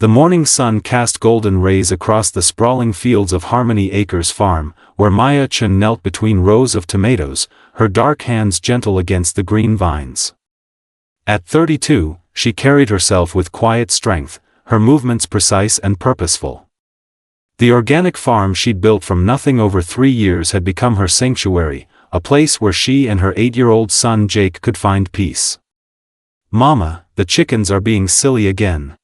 The morning sun cast golden rays across the sprawling fields of Harmony Acres Farm, where Maya Chen knelt between rows of tomatoes, her dark hands gentle against the green vines. At 32, she carried herself with quiet strength, her movements precise and purposeful. The organic farm she'd built from nothing over 3 years had become her sanctuary, a place where she and her 8-year-old son Jake could find peace. "Mama, the chickens are being silly again."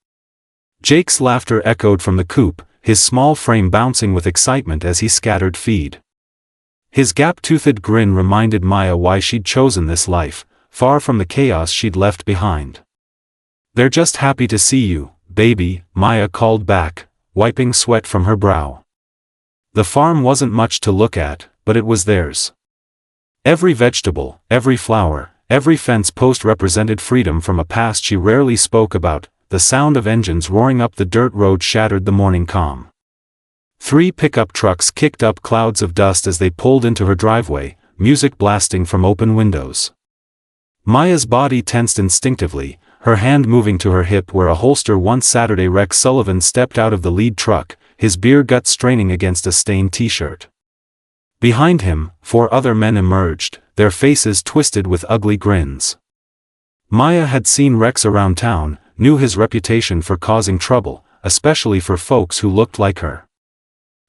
Jake's laughter echoed from the coop, his small frame bouncing with excitement as he scattered feed. His gap-toothed grin reminded Maya why she'd chosen this life, far from the chaos she'd left behind. "They're just happy to see you, baby," Maya called back, wiping sweat from her brow. The farm wasn't much to look at, but it was theirs. Every vegetable, every flower, every fence post represented freedom from a past she rarely spoke about. The sound of engines roaring up the dirt road shattered the morning calm. 3 pickup trucks kicked up clouds of dust as they pulled into her driveway, music blasting from open windows. Maya's body tensed instinctively, her hand moving to her hip where a holster. One Saturday Rex Sullivan stepped out of the lead truck, his beer gut straining against a stained t-shirt. Behind him, 4 other men emerged, their faces twisted with ugly grins. Maya had seen Rex around town, knew his reputation for causing trouble, especially for folks who looked like her.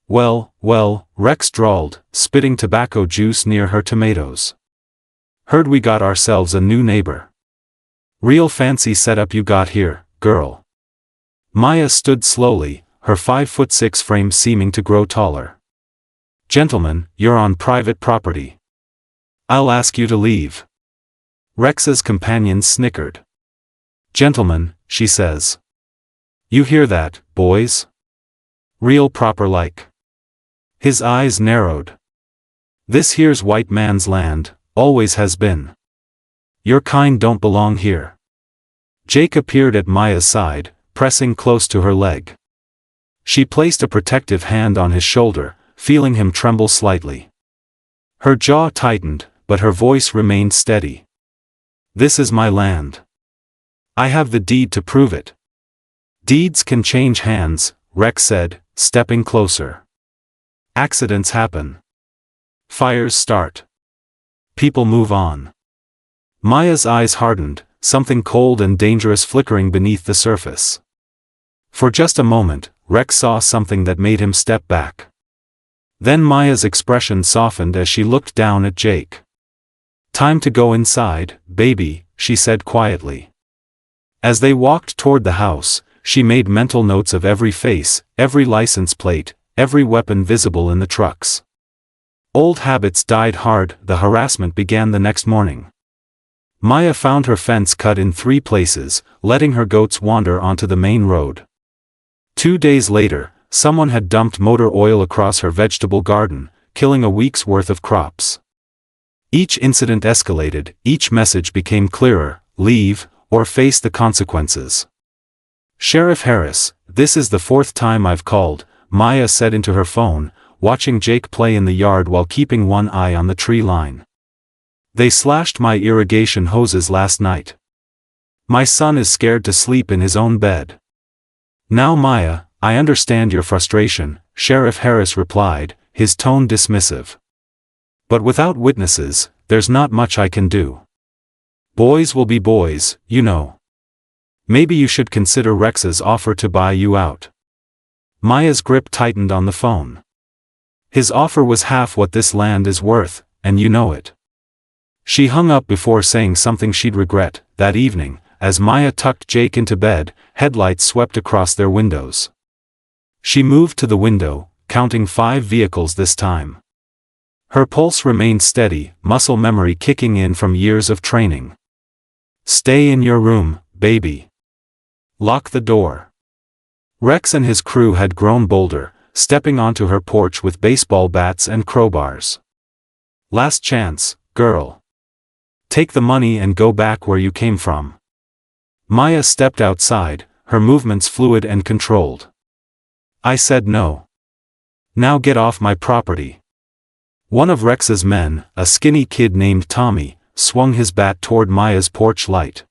Well, Rex drawled, spitting tobacco juice near her tomatoes. "Heard we got ourselves a new neighbor. Real fancy setup you got here, girl." Maya stood slowly, her 5'6" frame seeming to grow taller. "Gentlemen, you're on private property. I'll ask you to leave." Rex's companions snickered. "Gentlemen," she says. "You hear that, boys? Real proper like." His eyes narrowed. "This here's white man's land, always has been. Your kind don't belong here." Jake appeared at Maya's side, pressing close to her leg. She placed a protective hand on his shoulder, feeling him tremble slightly. Her jaw tightened, but her voice remained steady. "This is my land. I have the deed to prove it." "Deeds can change hands," Rex said, stepping closer. "Accidents happen. Fires start. People move on." Maya's eyes hardened, something cold and dangerous flickering beneath the surface. For just a moment, Rex saw something that made him step back. Then Maya's expression softened as she looked down at Jake. "Time to go inside, baby," she said quietly. As they walked toward the house, she made mental notes of every face, every license plate, every weapon visible in the trucks. Old habits died hard. The harassment began the next morning. Maya found her fence cut in 3 places, letting her goats wander onto the main road. 2 days later, someone had dumped motor oil across her vegetable garden, killing a week's worth of crops. Each incident escalated, each message became clearer: leave, or face the consequences. "Sheriff Harris, this is the 4th time I've called," Maya said into her phone, watching Jake play in the yard while keeping one eye on the tree line. "They slashed my irrigation hoses last night. My son is scared to sleep in his own bed." "Now Maya, I understand your frustration," Sheriff Harris replied, his tone dismissive. "But without witnesses, there's not much I can do. Boys will be boys, you know. Maybe you should consider Rex's offer to buy you out." Maya's grip tightened on the phone. "His offer was half what this land is worth, and you know it." She hung up before saying something she'd regret. That evening, as Maya tucked Jake into bed, headlights swept across their windows. She moved to the window, counting 5 vehicles this time. Her pulse remained steady, muscle memory kicking in from years of training. "Stay in your room, baby. Lock the door." Rex and his crew had grown bolder, stepping onto her porch with baseball bats and crowbars. "Last chance, girl. Take the money and go back where you came from." Maya stepped outside, her movements fluid and controlled. "I said no. Now get off my property." One of Rex's men, a skinny kid named Tommy, swung his bat toward Maya's porch light.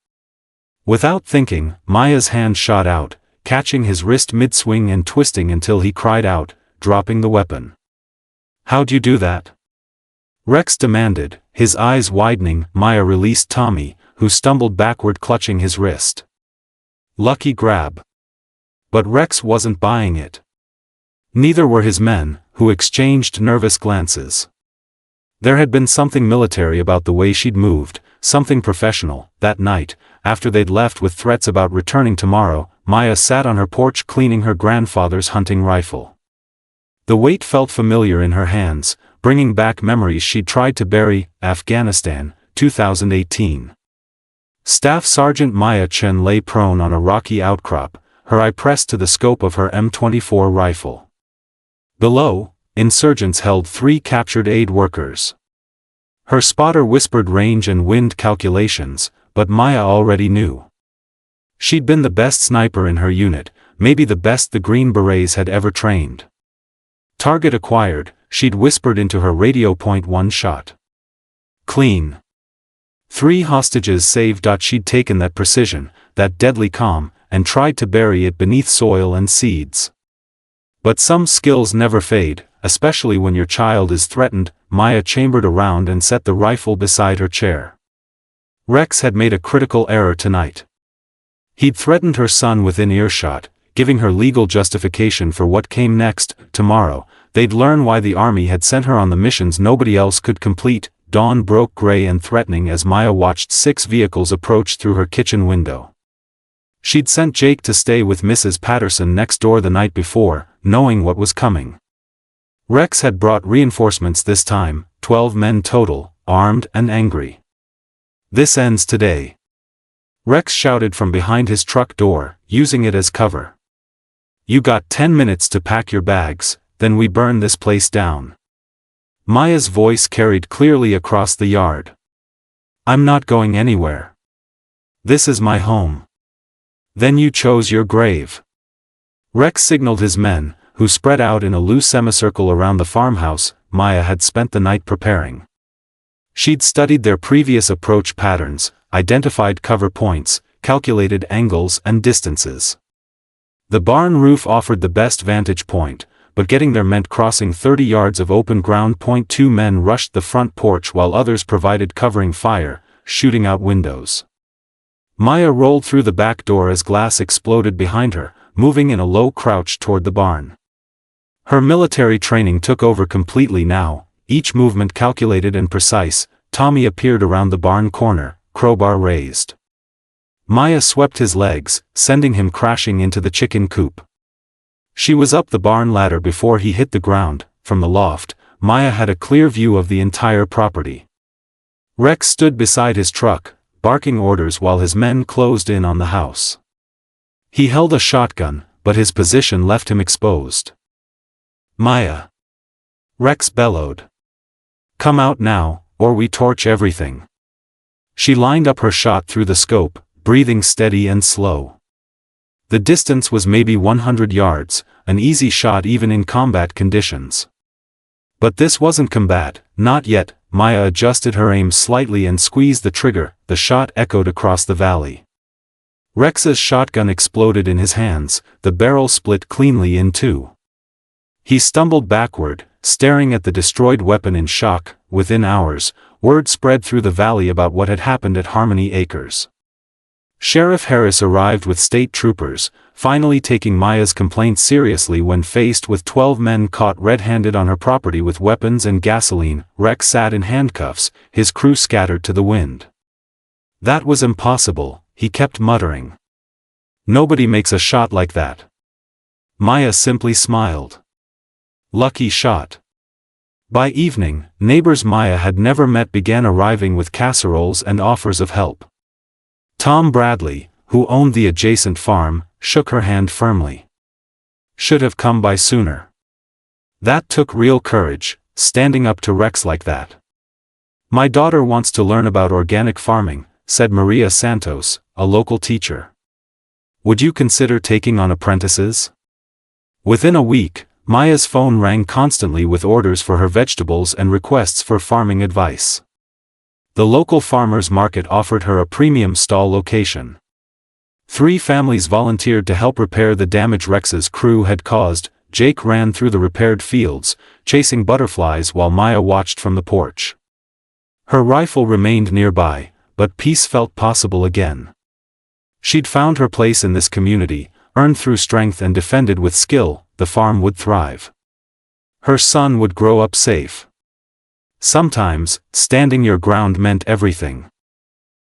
Without thinking, Maya's hand shot out, catching his wrist mid-swing and twisting until he cried out, dropping the weapon. "How'd you do that?" Rex demanded, his eyes widening. Maya released Tommy, who stumbled backward clutching his wrist. Lucky grab. But Rex wasn't buying it. Neither were his men, who exchanged nervous glances. There had been something military about the way she'd moved, something professional. That night, after they'd left with threats about returning tomorrow, Maya sat on her porch cleaning her grandfather's hunting rifle. The weight felt familiar in her hands, bringing back memories she'd tried to bury. Afghanistan, 2018. Staff Sergeant Maya Chen lay prone on a rocky outcrop, her eye pressed to the scope of her M24 rifle. Below, insurgents held 3 captured aid workers. Her spotter whispered range and wind calculations, but Maya already knew. She'd been the best sniper in her unit, maybe the best the Green Berets had ever trained. Target acquired, she'd whispered into her radio. Point 1 shot. Clean. 3 hostages saved. She'd taken that precision, that deadly calm, and tried to bury it beneath soil and seeds. But some skills never fade, especially when your child is threatened. Maya chambered around and set the rifle beside her chair. Rex had made a critical error tonight. He'd threatened her son within earshot, giving her legal justification for what came next. Tomorrow, they'd learn why the army had sent her on the missions nobody else could complete. Dawn broke gray and threatening as Maya watched 6 vehicles approach through her kitchen window. She'd sent Jake to stay with Mrs. Patterson next door the night before, knowing what was coming. Rex had brought reinforcements this time, 12 men total, armed and angry. "This ends today," Rex shouted from behind his truck door, using it as cover. "You got 10 minutes to pack your bags, then we burn this place down." Maya's voice carried clearly across the yard. "I'm not going anywhere. This is my home." "Then you chose your grave." Rex signaled his men, who spread out in a loose semicircle around the farmhouse Maya had spent the night preparing. She'd studied their previous approach patterns, identified cover points, calculated angles and distances. The barn roof offered the best vantage point, but getting there meant crossing 30 yards of open ground. 2 men rushed the front porch while others provided covering fire, shooting out windows. Maya rolled through the back door as glass exploded behind her, moving in a low crouch toward the barn. Her military training took over completely now, each movement calculated and precise. Tommy appeared around the barn corner, crowbar raised. Maya swept his legs, sending him crashing into the chicken coop. She was up the barn ladder before he hit the ground. From the loft, Maya had a clear view of the entire property. Rex stood beside his truck, barking orders while his men closed in on the house. He held a shotgun, but his position left him exposed. "Maya!" Rex bellowed. "Come out now, or we torch everything." She lined up her shot through the scope, breathing steady and slow. The distance was maybe 100 yards, an easy shot even in combat conditions. But this wasn't combat, not yet. Maya adjusted her aim slightly and squeezed the trigger. The shot echoed across the valley. Rex's shotgun exploded in his hands, the barrel split cleanly in 2. He stumbled backward, staring at the destroyed weapon in shock. Within hours, word spread through the valley about what had happened at Harmony Acres. Sheriff Harris arrived with state troopers, finally taking Maya's complaint seriously when faced with 12 men caught red-handed on her property with weapons and gasoline. Rex sat in handcuffs, his crew scattered to the wind. "That was impossible," he kept muttering. "Nobody makes a shot like that." Maya simply smiled. "Lucky shot." By evening, neighbors Maya had never met began arriving with casseroles and offers of help. Tom Bradley, who owned the adjacent farm, shook her hand firmly. "Should have come by sooner. That took real courage, standing up to Rex like that." "My daughter wants to learn about organic farming," said Maria Santos, a local teacher. "Would you consider taking on apprentices?" Within a week, Maya's phone rang constantly with orders for her vegetables and requests for farming advice. The local farmers market offered her a premium stall location. 3 families volunteered to help repair the damage Rex's crew had caused. Jake ran through the repaired fields, chasing butterflies while Maya watched from the porch. Her rifle remained nearby, but peace felt possible again. She'd found her place in this community, earned through strength and defended with skill. The farm would thrive. Her son would grow up safe. Sometimes, standing your ground meant everything.